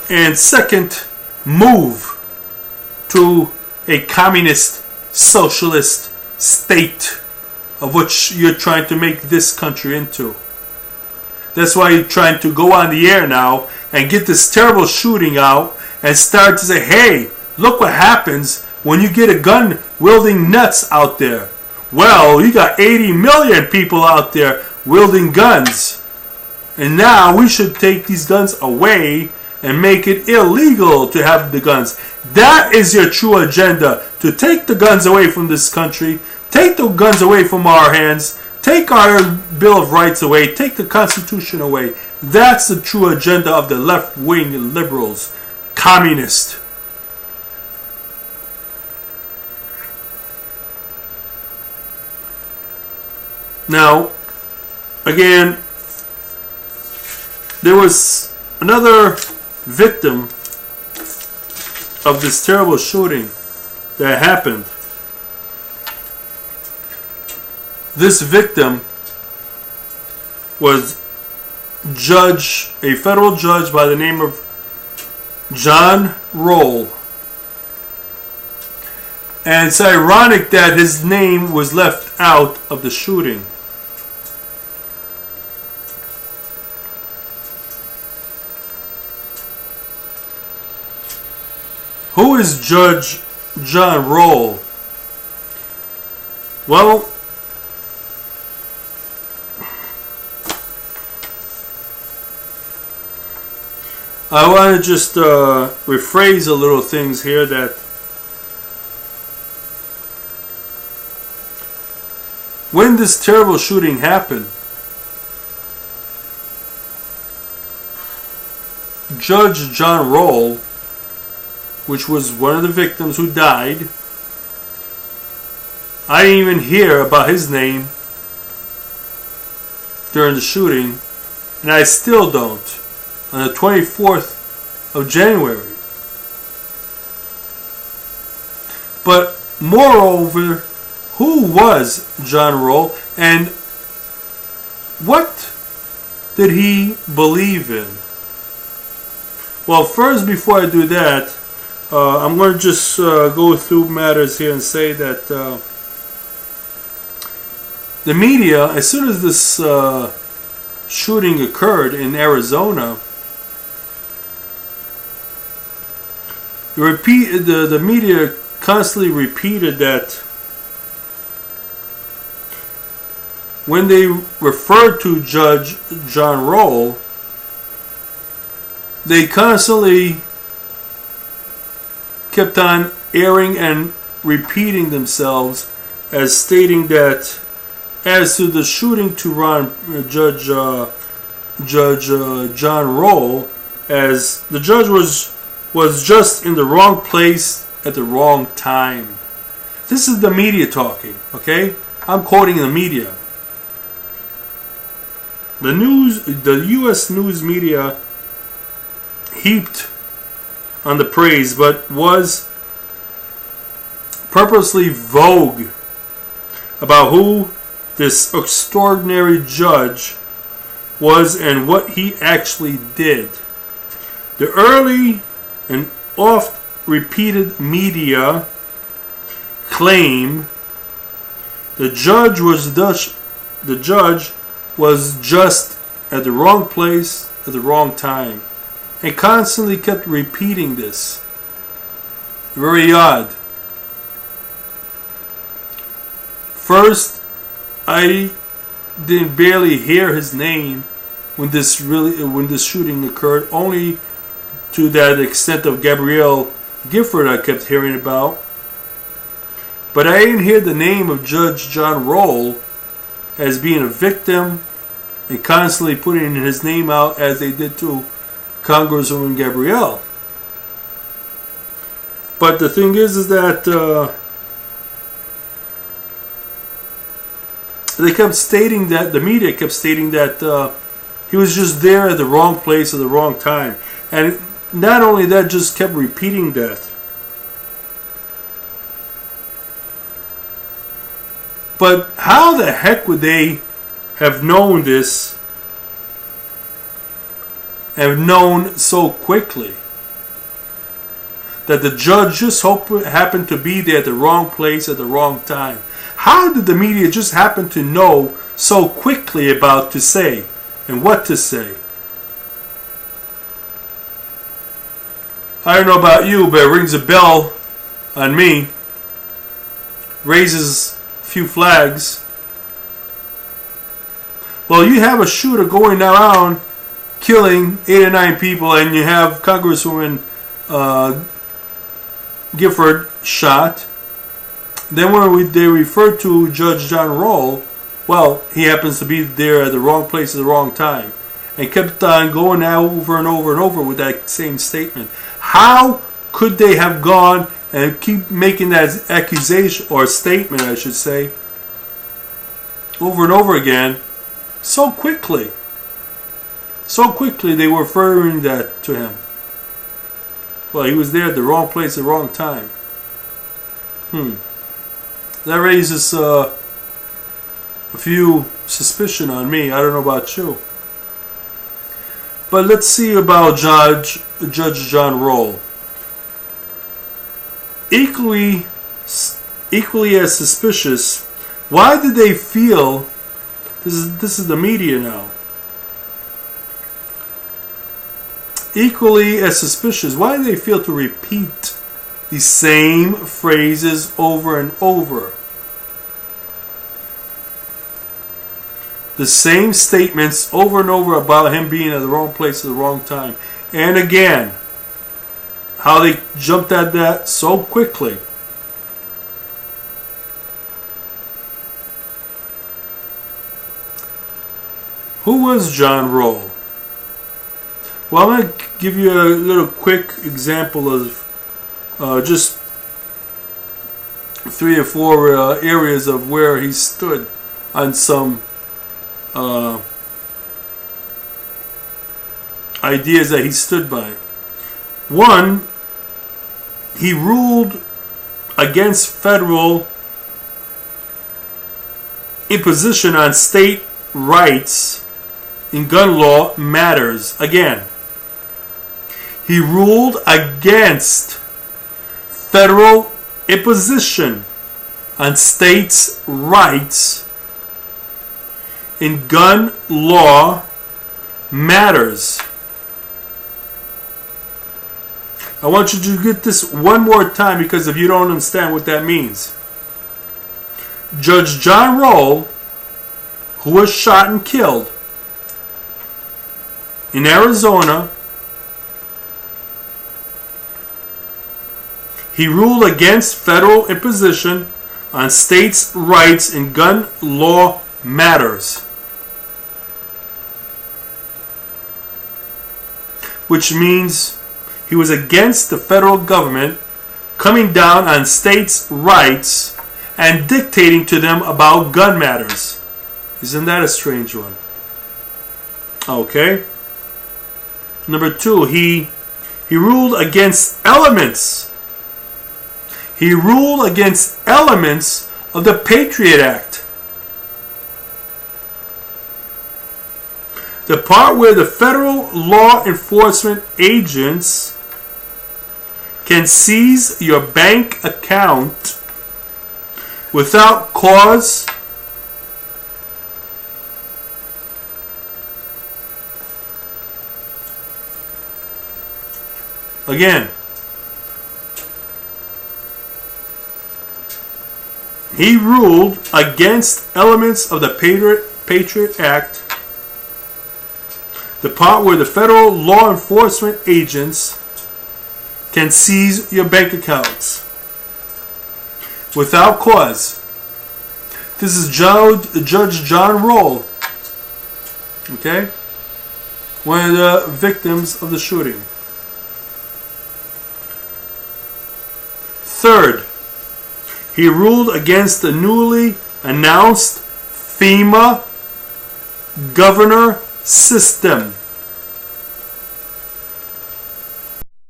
and second, move to a communist, socialist state of which you're trying to make this country into. That's why you're trying to go on the air now and get this terrible shooting out and start to say, hey, look what happens when you get a gun-wielding nuts out there. Well, you got 80 million people out there wielding guns. And now we should take these guns away and make it illegal to have the guns. That is your true agenda, to take the guns away from this country, take the guns away from our hands, take our Bill of Rights away, take the Constitution away. That's the true agenda of the left-wing liberals, communist. Now, again, there was another victim of this terrible shooting that happened. This victim was a federal judge by the name of John Roll. And it's ironic that his name was left out of the shooting. Who is Judge John Roll? Well, I want to just rephrase a little things here that when this terrible shooting happened, Judge John Roll, which was one of the victims who died, I didn't even hear about his name during the shooting, and I still don't. On the 24th of January. But moreover, who was John Roll and what did he believe in? Well, first, before I do that, I'm going to just go through matters here and say that the media, as soon as this shooting occurred in Arizona, the media constantly repeated that when they referred to Judge John Roll, they constantly kept on airing and repeating themselves as stating that as to the shooting to Judge John Roll, as the judge was just in the wrong place at the wrong time. This is the media talking, okay? I'm quoting the media. The U.S. news media heaped on the praise, but was purposely vogue about who this extraordinary judge was and what he actually did. The early and oft repeated media claim the judge was just at the wrong place at the wrong time, and constantly kept repeating this. Very odd. First, I didn't barely hear his name when this shooting occurred, only to that extent of Gabrielle Gifford I kept hearing about. But I didn't hear the name of Judge John Roll as being a victim and constantly putting his name out as they did to Congresswoman Gabrielle. But the thing is that they kept stating that, the media kept stating that he was just there at the wrong place at the wrong time. And not only that, just kept repeating that. But how the heck would they have known this, have known so quickly? that the judge just happened to be there at the wrong place at the wrong time. How did the media just happen to know so quickly about to say and what to say? I don't know about you, but it rings a bell on me. Raises a few flags. Well, you have a shooter going around killing 8 or 9 people, and you have Congresswoman Gifford shot. Then when they refer to Judge John Roll, well, he happens to be there at the wrong place at the wrong time, and kept on going over and over and over with that same statement. How could they have gone and keep making that accusation, or statement I should say, over and over again so quickly? So quickly they were referring that to him. Well, he was there at the wrong place at the wrong time. That raises a few suspicion on me. I don't know about you. But let's see about Judge John Roll. Equally as suspicious. Why did they feel? This is the media now. Equally as suspicious. Why do they feel to repeat the same phrases over and over? The same statements over and over about him being at the wrong place at the wrong time. And again, how they jumped at that so quickly. Who was John Roll? Well, I'm going to give you a little quick example of just 3 or 4 areas of where he stood on some ideas that he stood by. One, he ruled against federal imposition on state rights in gun law matters. Again, he ruled against federal imposition on states' rights in gun law matters. I want you to get this one more time, because if you don't understand what that means. Judge John Roll, who was shot and killed in Arizona, he ruled against federal imposition on states' rights in gun law matters, which means he was against the federal government coming down on states' rights and dictating to them about gun matters. Isn't that a strange one? Okay. Number 2, he ruled against elements. He ruled against elements of the Patriot Act. The part where the federal law enforcement agents can seize your bank account without cause again. He ruled against elements of the Patriot Act, the part where the federal law enforcement agents can seize your bank accounts without cause. This is Judge John Roll, okay? One of the victims of the shooting. Third, he ruled against the newly announced FEMA governor system.